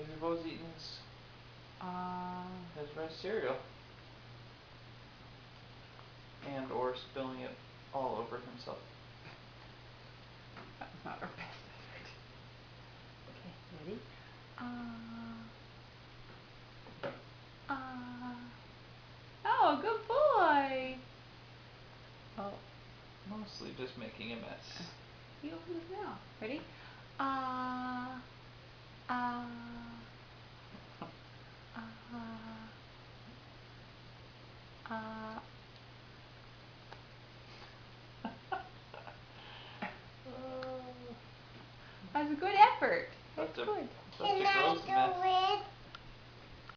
Baby Bo's eating his rice cereal. And or spilling it all over himself. That was not our best effort. Okay, ready? Oh, good boy. Oh. Mostly just making a mess. He opened his mouth. Ready? That was a good effort. That's good. Such a gross mess.